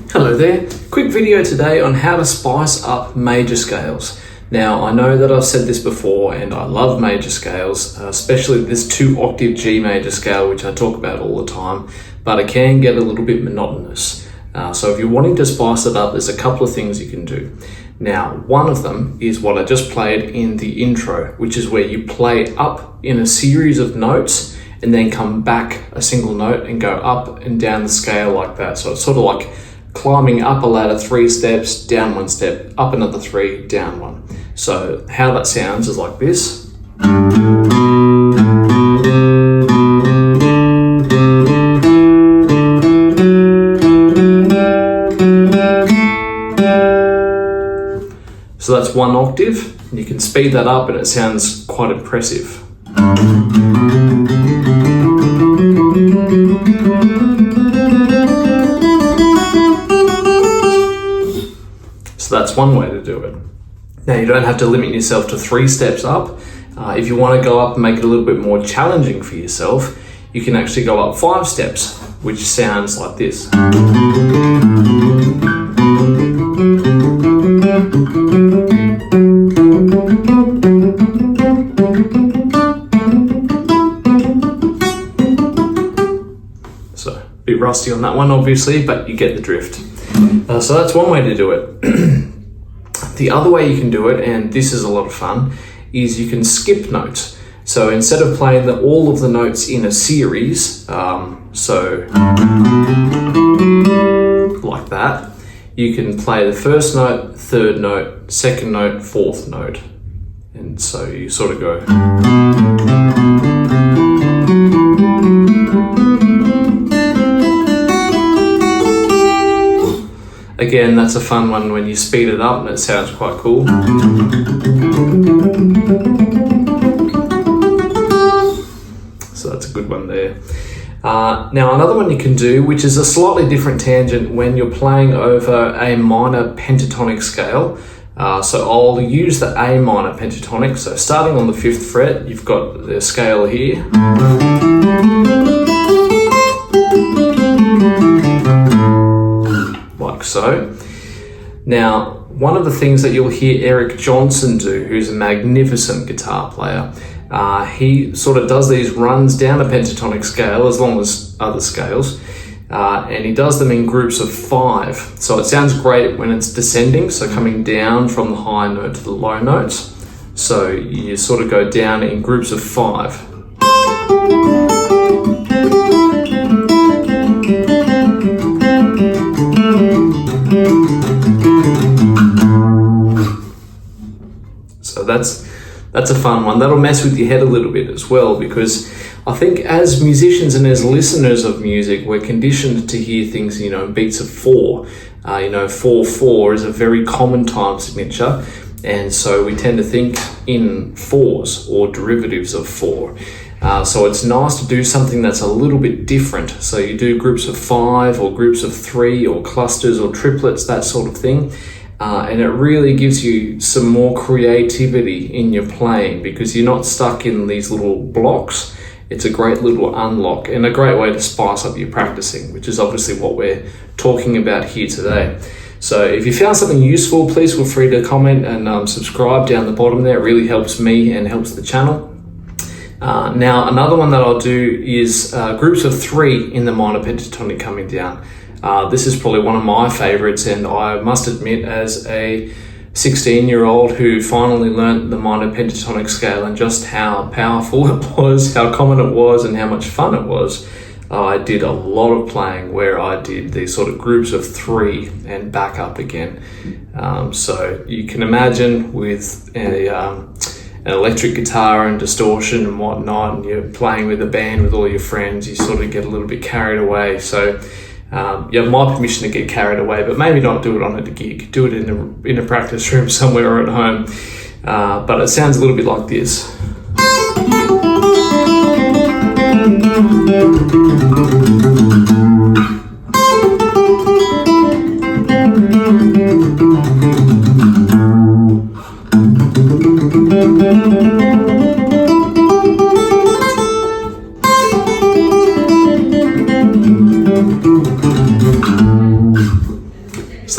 Hello there, quick video today on how to spice up major scales. Now I know that I've said this before and I love major scales, especially this 2-octave G major scale which I talk about all the time, but it can get a little bit monotonous. So if you're wanting to spice it up, there's a couple of things you can do. Now one of them is what I just played in the intro, which is where you play up in a series of notes and then come back a single note and go up and down the scale like that. So it's sort of like climbing up a ladder 3 steps, down 1 step, up another 3, down 1. So how that sounds is like this. So that's 1 octave, and you can speed that up and it sounds quite impressive. So that's one way to do it. Now you don't have to limit yourself to 3 steps up. If you want to go up and make it a little bit more challenging for yourself, you can actually go up 5 steps, which sounds like this. So a bit rusty on that one obviously, but you get the drift. So that's one way to do it. The other way you can do it, and this is a lot of fun, is you can skip notes. So instead of playing all of the notes in a series, so like that, you can play the first note, third note, second note, fourth note. And so you sort of go. Again, that's a fun one when you speed it up and it sounds quite cool. So that's a good one there. Now another one you can do, which is a slightly different tangent when you're playing over a minor pentatonic scale. So I'll use the A minor pentatonic. So starting on the 5th fret, you've got the scale here. Like so. Now, one of the things that you'll hear Eric Johnson do, who's a magnificent guitar player, he sort of does these runs down a pentatonic scale as long as other scales, and he does them in groups of 5. So it sounds great when it's descending, so coming down from the high note to the low notes. So you sort of go down in groups of 5. So that's a fun one. That'll mess with your head a little bit as well, because I think as musicians and as listeners of music, we're conditioned to hear things, in beats of 4. 4/4 is a very common time signature, and so we tend to think in 4s or derivatives of 4. So it's nice to do something that's a little bit different. So you do groups of 5 or groups of 3 or clusters or triplets, that sort of thing. And it really gives you some more creativity in your playing because you're not stuck in these little blocks. It's a great little unlock and a great way to spice up your practicing, which is obviously what we're talking about here today. So if you found something useful, please feel free to comment and subscribe down the bottom there. It really helps me and helps the channel. Now, another one that I'll do is groups of 3 in the minor pentatonic coming down. This is probably one of my favorites, and I must admit, as a 16-year-old who finally learnt the minor pentatonic scale and just how powerful it was, how common it was, and how much fun it was, I did a lot of playing where I did these sort of groups of 3 and back up again. So you can imagine with an electric guitar and distortion and whatnot, and you're playing with a band with all your friends, you sort of get a little bit carried away. So you have my permission to get carried away, but maybe not do it on a gig. Do it in a practice room somewhere or at home. But it sounds a little bit like this.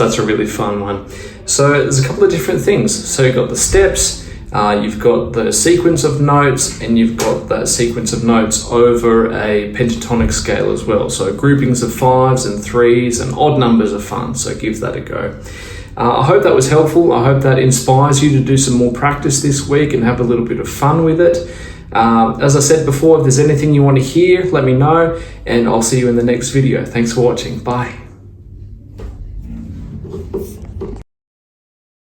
So that's a really fun one. So there's a couple of different things. So you've got the steps, you've got the sequence of notes, and you've got that sequence of notes over a pentatonic scale as well. So groupings of 5s and 3s and odd numbers are fun, so give that a go. I hope that was helpful. I hope that inspires you to do some more practice this week and have a little bit of fun with it. As I said before, if there's anything you want to hear, let me know, and I'll see you in the next video. Thanks for watching. Bye.